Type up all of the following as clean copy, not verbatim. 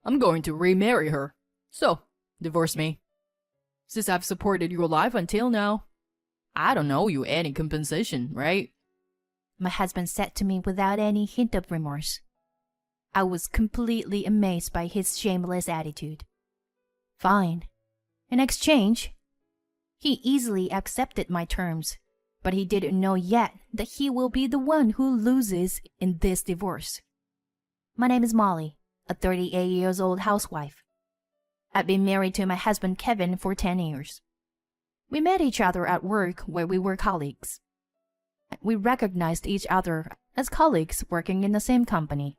I'm going to remarry her. So, divorce me. Since I've supported your life until now, I don't owe you any compensation, right? My husband said to me without any hint of remorse. I was completely amazed by his shameless attitude. Fine. In exchange, he easily accepted my terms, but he didn't know yet that he will be the one who loses in this divorce. My name is Molly, a 38 years old housewife. I've been married to my husband Kevin for 10 years. We met each other at work where we were colleagues. We recognized each other as colleagues working in the same company.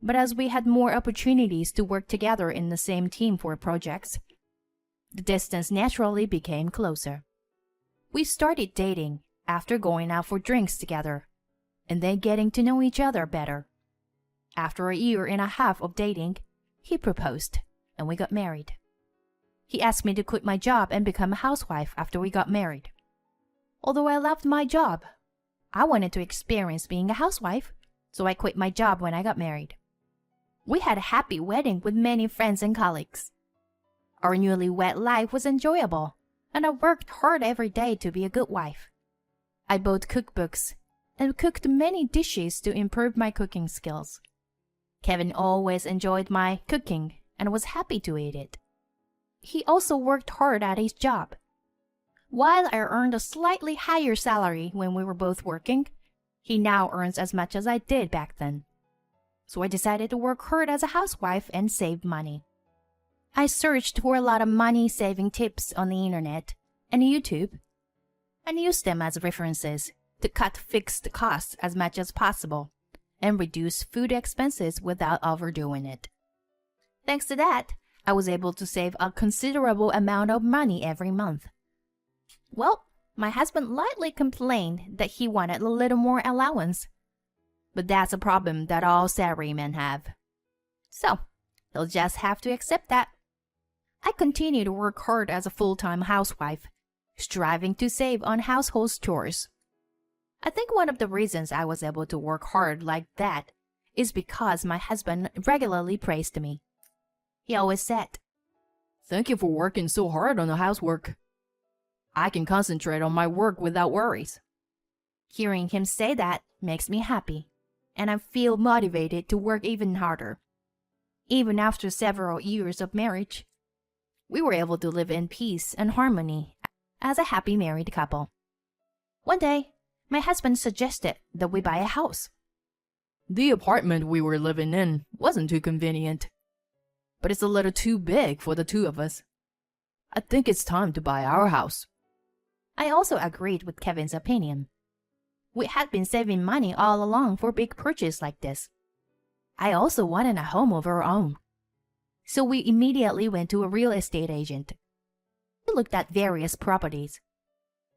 But as we had more opportunities to work together in the same team for projects, the distance naturally became closer. We started dating after going out for drinks together, and then getting to know each other better. After a year and a half of dating, he proposed, and we got married. He asked me to quit my job and become a housewife after we got married. Although I loved my job, I wanted to experience being a housewife, so I quit my job when I got married. We had a happy wedding with many friends and colleagues. Our newlywed life was enjoyable, and I worked hard every day to be a good wife. I bought cookbooks and cooked many dishes to improve my cooking skills. Kevin always enjoyed my cooking and was happy to eat it. He also worked hard at his job. While I earned a slightly higher salary when we were both working, he now earns as much as I did back then. So I decided to work hard as a housewife and save money. I searched for a lot of money-saving tips on the internet and YouTube, and used them as references to cut fixed costs as much as possible and reduce food expenses without overdoing it. Thanks to that, I was able to save a considerable amount of money every month. Well, my husband lightly complained that he wanted a little more allowance, but that's a problem that all salarymen have. So, he'll just have to accept that. I continue to work hard as a full-time housewife, striving to save on household chores. I think one of the reasons I was able to work hard like that is because my husband regularly praised me. He always said, Thank you for working so hard on the housework. I can concentrate on my work without worries. Hearing him say that makes me happy, and I feel motivated to work even harder. Even after several years of marriage, we were able to live in peace and harmony as a happy married couple. One day, my husband suggested that we buy a house. The apartment we were living in wasn't too convenient, but it's a little too big for the two of us. I think it's time to buy our house. I also agreed with Kevin's opinion. We had been saving money all along for a big purchase like this. I also wanted a home of our own. So we immediately went to a real estate agent. We looked at various properties,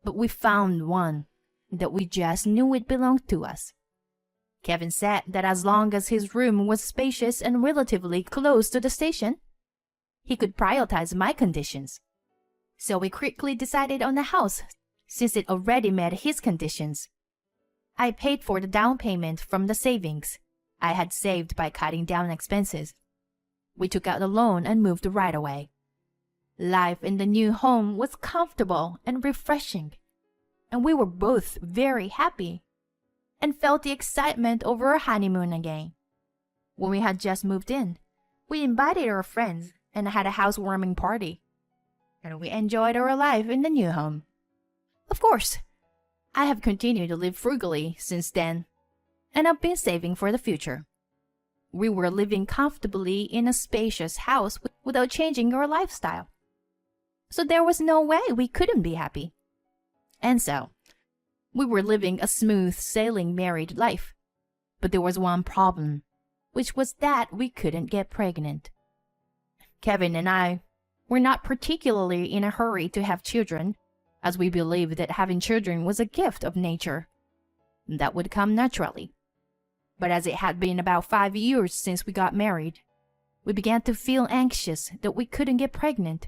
but we found one that we just knew it belonged to us. Kevin said that as long as his room was spacious and relatively close to the station, he could prioritize my conditions. So we quickly decided on the house, since it already met his conditions. I paid for the down payment from the savings I had saved by cutting down expenses. We took out a loan and moved right away. Life in the new home was comfortable and refreshing, and we were both very happy and felt the excitement over our honeymoon again. When we had just moved in, we invited our friends and had a housewarming party, and we enjoyed our life in the new home. Of course, I have continued to live frugally since then, and I've been saving for the future. We were living comfortably in a spacious house without changing our lifestyle, so there was no way we couldn't be happy. And so, we were living a smooth sailing married life, but there was one problem, which was that we couldn't get pregnant. Kevin and I were not particularly in a hurry to have children, as we believed that having children was a gift of nature that would come naturally. But as it had been about 5 years since we got married, we began to feel anxious that we couldn't get pregnant,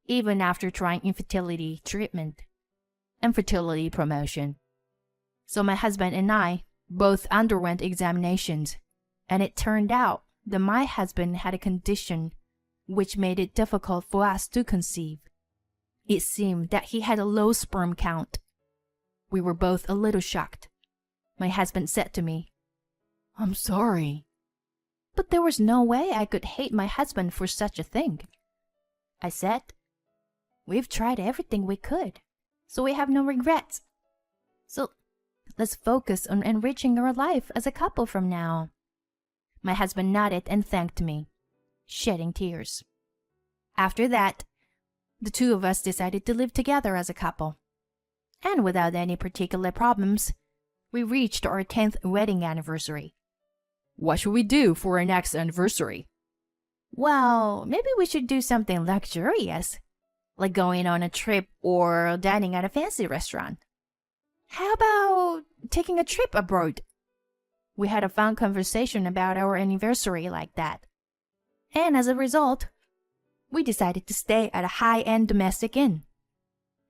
even after trying infertility treatment and fertility promotion. So my husband and I both underwent examinations, and it turned out that my husband had a condition which made it difficult for us to conceive. It seemed that he had a low sperm count. We were both a little shocked. My husband said to me, "I'm sorry." "But there was no way I could hate my husband for such a thing." I said, "We've tried everything we could, so we have no regrets. So let's focus on enriching our life as a couple from now on." My husband nodded and thanked me, shedding tears. After that, the two of us decided to live together as a couple. And without any particular problems, we reached our 10th wedding anniversary. What should we do for our next anniversary? Well, maybe we should do something luxurious, like going on a trip or dining at a fancy restaurant. How about taking a trip abroad? We had a fun conversation about our anniversary like that. And as a result, we decided to stay at a high-end domestic inn.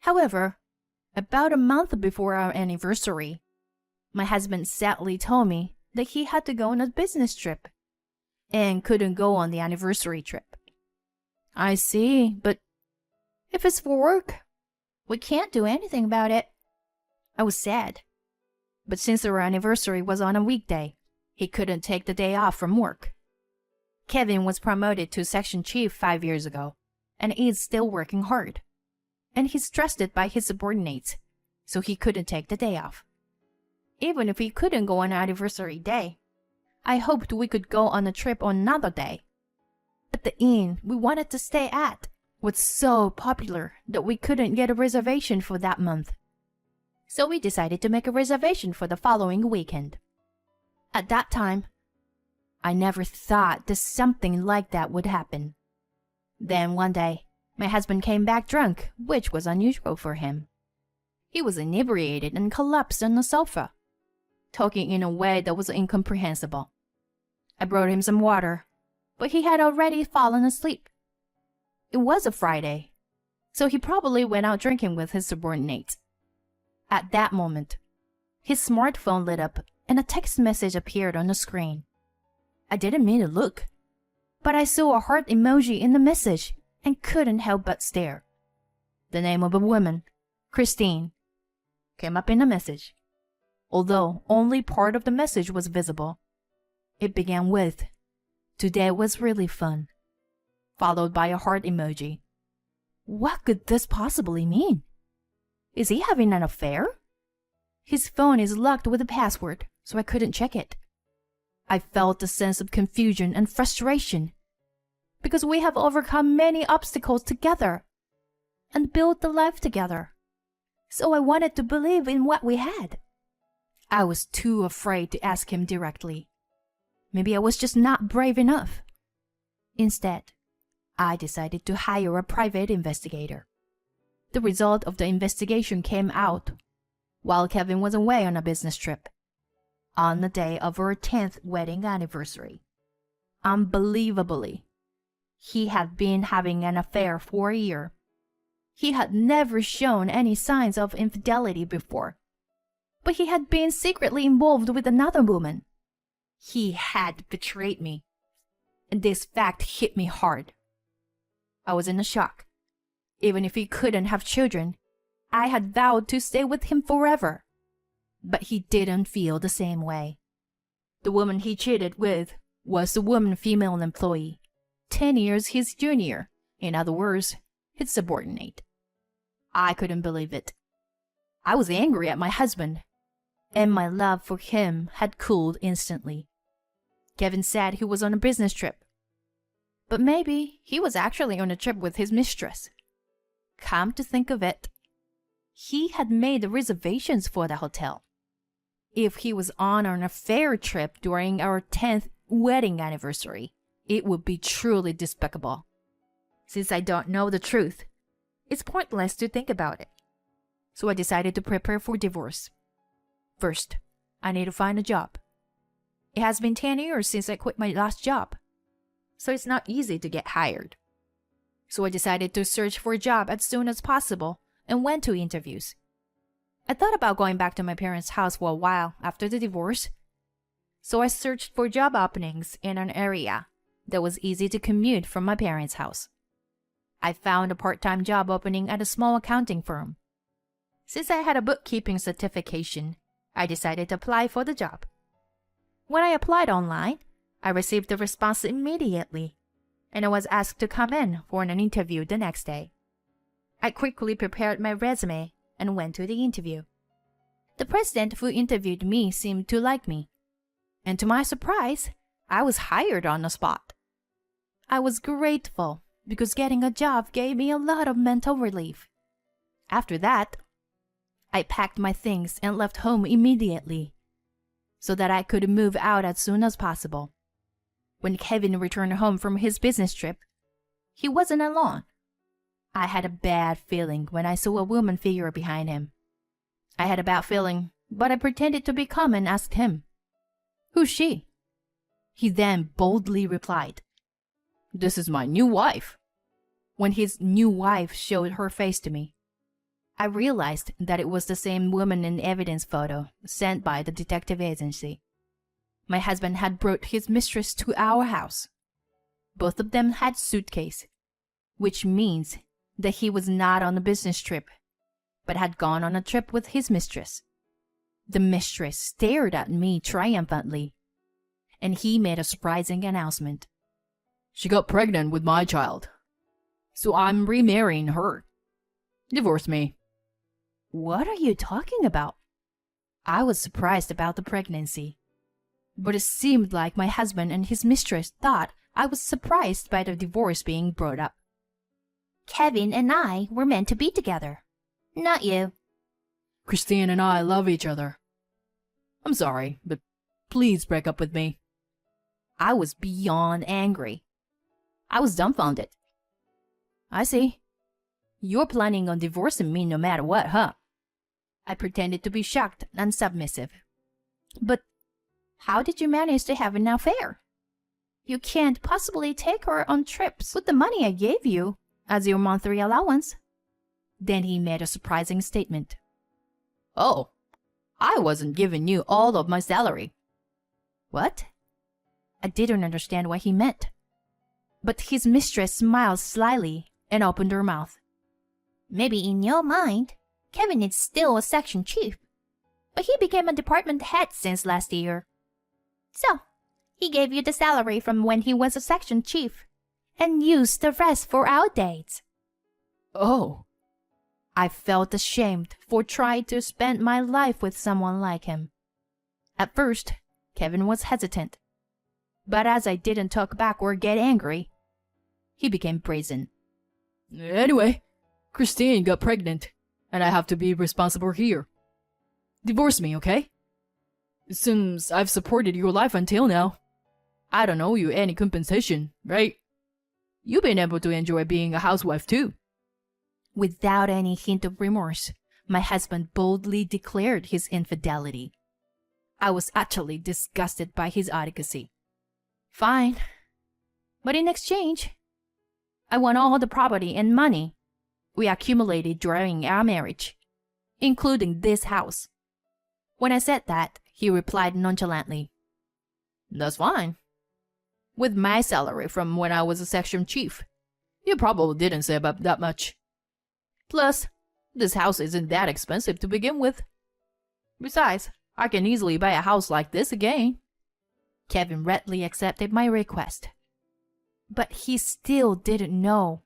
However, about a month before our anniversary, my husband sadly told me that he had to go on a business trip and couldn't go on the anniversary trip. I see, but if it's for work, we can't do anything about it. I was sad. But since our anniversary was on a weekday, he couldn't take the day off from work. Kevin was promoted to section chief 5 years ago, and is still working hard. And he's trusted by his subordinates, so he couldn't take the day off. Even if he couldn't go on anniversary day, I hoped we could go on a trip on another day. But the inn we wanted to stay at was so popular that we couldn't get a reservation for that month. So we decided to make a reservation for the following weekend. At that time, I never thought that something like that would happen. Then one day, my husband came back drunk, which was unusual for him. He was inebriated and collapsed on the sofa, talking in a way that was incomprehensible. I brought him some water, but he had already fallen asleep. It was a Friday, so he probably went out drinking with his subordinates. At that moment, his smartphone lit up and a text message appeared on the screen. I didn't mean to look, but I saw a heart emoji in the message and couldn't help but stare. The name of a woman, Christine, came up in the message, although only part of the message was visible. It began with, "Today was really fun," followed by a heart emoji. What could this possibly mean? Is he having an affair? His phone is locked with a password, so I couldn't check it. I felt a sense of confusion and frustration, because we have overcome many obstacles together and built the life together. So I wanted to believe in what we had. I was too afraid to ask him directly. Maybe I was just not brave enough. Instead, I decided to hire a private investigator. The result of the investigation came out while Kevin was away on a business trip, on the day of our 10th wedding anniversary. Unbelievably, he had been having an affair for a year. He had never shown any signs of infidelity before, but he had been secretly involved with another woman. He had betrayed me, and this fact hit me hard. I was in a shock. Even if he couldn't have children, I had vowed to stay with him forever. But he didn't feel the same way. The woman he cheated with was a woman female employee, 10 years his junior, in other words, his subordinate. I couldn't believe it. I was angry at my husband, and my love for him had cooled instantly. Kevin said he was on a business trip, but maybe he was actually on a trip with his mistress. Come to think of it, he had made the reservations for the hotel. If he was on an affair trip during our 10th wedding anniversary, it would be truly despicable. Since I don't know the truth, it's pointless to think about it. So I decided to prepare for divorce. First, I need to find a job. It has been 10 years since I quit my last job, so it's not easy to get hired. So I decided to search for a job as soon as possible and went to interviews. I thought about going back to my parents' house for a while after the divorce, So I searched for job openings in an area that was easy to commute from my parents' house. I found a part-time job opening at a small accounting firm. Since I had a bookkeeping certification, I decided to apply for the job. When I applied online, I received the response immediately, and I was asked to come in for an interview the next day. I quickly prepared my resume and went to the interview. The president who interviewed me seemed to like me, and to my surprise, I was hired on the spot. I was grateful because getting a job gave me a lot of mental relief. After that, I packed my things and left home immediately so that I could move out as soon as possible. When Kevin returned home from his business trip, he wasn't alone. I had a bad feeling when I saw a woman figure behind him. I had a bad feeling, but I pretended to be calm and asked him, "Who's she?" He then boldly replied, "This is my new wife." When his new wife showed her face to me, I realized that it was the same woman in the evidence photo sent by the detective agency. My husband had brought his mistress to our house. Both of them had suitcases, which means that he was not on a business trip, but had gone on a trip with his mistress. The mistress stared at me triumphantly, and he made a surprising announcement. "She got pregnant with my child, so I'm remarrying her. Divorce me." What are you talking about? I was surprised about the pregnancy, but it seemed like my husband and his mistress thought I was surprised by the divorce being brought up. Kevin and I were meant to be together, not you. "Christine and I love each other. I'm sorry, but please break up with me." I was beyond angry. I was dumbfounded. "I see. You're planning on divorcing me no matter what, huh?" I pretended to be shocked and submissive. "But how did you manage to have an affair? You can't possibly take her on trips with the money I gave you as your monthly allowance." Then he made a surprising statement. "Oh, I wasn't giving you all of my salary." What? I didn't understand what he meant. But his mistress smiled slyly and opened her mouth. "Maybe in your mind, Kevin is still a section chief, but he became a department head since last year. So, he gave you the salary from when he was a section chief and used the rest for our dates." "Oh." I felt ashamed for trying to spend my life with someone like him. At first, Kevin was hesitant, but as I didn't talk back or get angry, he became brazen. "Anyway, Christine got pregnant, and I have to be responsible here. Divorce me, okay? Since I've supported your life until now, I don't owe you any compensation, right? You've been able to enjoy being a housewife too." Without any hint of remorse, my husband boldly declared his infidelity. I was utterly disgusted by his audacity. Fine. But in exchange, I want all the property and money we accumulated during our marriage, including this house. When I said that, he replied nonchalantly, "That's fine. With my salary from when I was a section chief, you probably didn't save up that much. Plus, this house isn't that expensive to begin with. Besides, I can easily buy a house like this again." Kevin readily accepted my request. But he still didn't know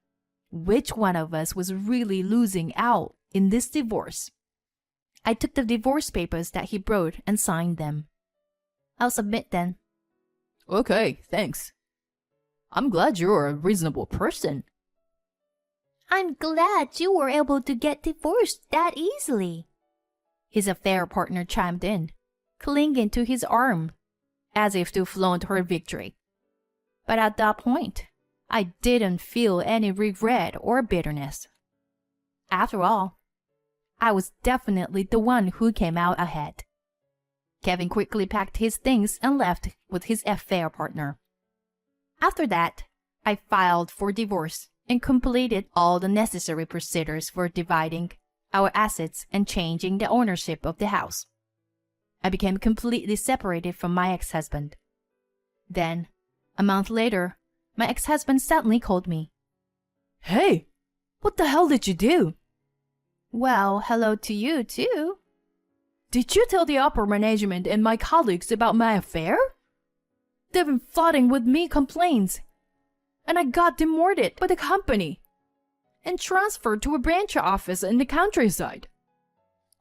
which one of us was really losing out in this divorce. I took the divorce papers that he brought and signed them. "I'll submit then." "Okay, thanks. I'm glad you're a reasonable person." "I'm glad you were able to get divorced that easily," his affair partner chimed in, clinging to his arm as if to flaunt her victory. But at that point, I didn't feel any regret or bitterness. After all, I was definitely the one who came out ahead. Kevin quickly packed his things and left with his affair partner. After that, I filed for divorce and completed all the necessary procedures for dividing our assets and changing the ownership of the house. I became completely separated from my ex-husband. Then, a month later, my ex-husband suddenly called me. Hey, what the hell did you do? Well, hello to you too. Did you tell the upper management and my colleagues about my affair? They've been flooding with me complaints. And I got demoted by the company and transferred to a branch office in the countryside.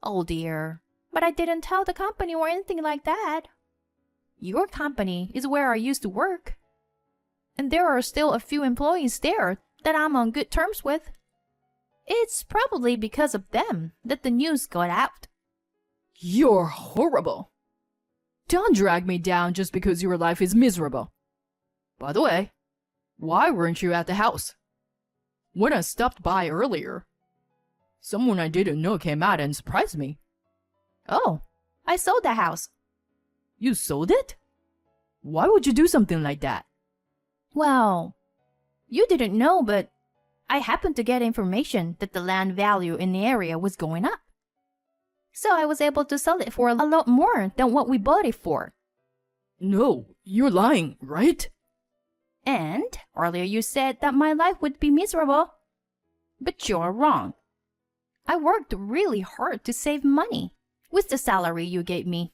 Oh dear, but I didn't tell the company or anything like that. Your company is where I used to work. And there are still a few employees there that I'm on good terms with. It's probably because of them that the news got out. You're horrible. Don't drag me down just because your life is miserable. By the way, why weren't you at the house? When I stopped by earlier, someone I didn't know came out and surprised me. Oh, I sold the house. You sold it? Why would you do something like that? Well, you didn't know, but I happened to get information that the land value in the area was going up. So I was able to sell it for a lot more than what we bought it for. No, you're lying, right? And earlier you said that my life would be miserable. But you're wrong. I worked really hard to save money with the salary you gave me.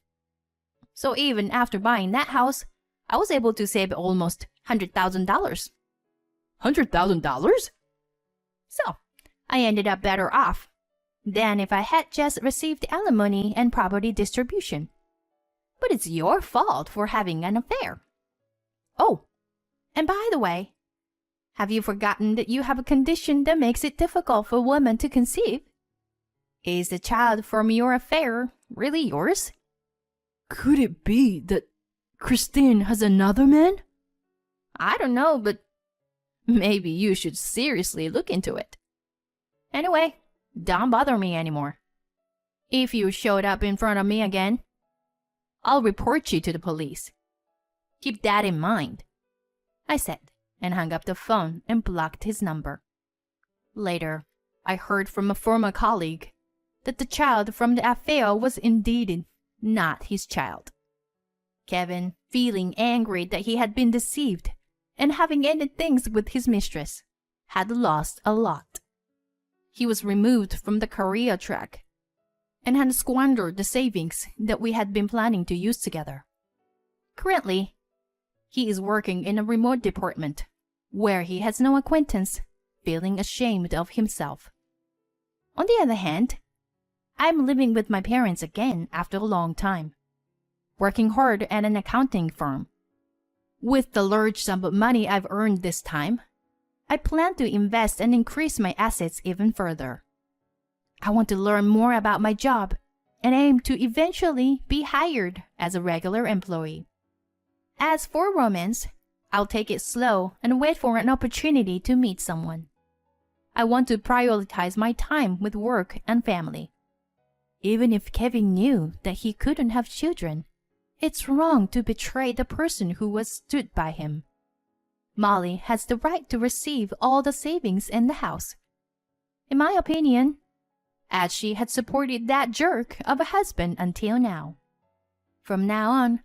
So even after buying that house, I was able to save almost $100,000. $100,000? So I ended up better off than if I had just received alimony and property distribution. But it's your fault for having an affair. Oh, and by the way, have you forgotten that you have a condition that makes it difficult for women to conceive? Is the child from your affair really yours? Could it be that Christine has another man? I don't know, but maybe you should seriously look into it. Anyway, don't bother me anymore. If you showed up in front of me again, I'll report you to the police. Keep that in mind, I said, and hung up the phone and blocked his number. Later, I heard from a former colleague that the child from the affair was indeed not his child. Kevin, feeling angry that he had been deceived and having ended things with his mistress, had lost a lot. He was removed from the career track and had squandered the savings that we had been planning to use together. Currently, he is working in a remote department where he has no acquaintance, feeling ashamed of himself. On the other hand, I'm living with my parents again after a long time, working hard at an accounting firm. With the large sum of money I've earned this time, I plan to invest and increase my assets even further. I want to learn more about my job and aim to eventually be hired as a regular employee. As for romance, I'll take it slow and wait for an opportunity to meet someone. I want to prioritize my time with work and family. Even if Kevin knew that he couldn't have children, it's wrong to betray the person who was stood by him. Molly has the right to receive all the savings in the house. In my opinion, as she had supported that jerk of a husband until now. From now on,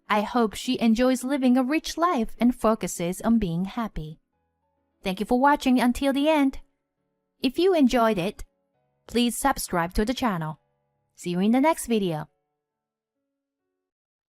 I hope she enjoys living a rich life and focuses on being happy. Thank you for watching until the end. If you enjoyed it, please subscribe to the channel. See you in the next video.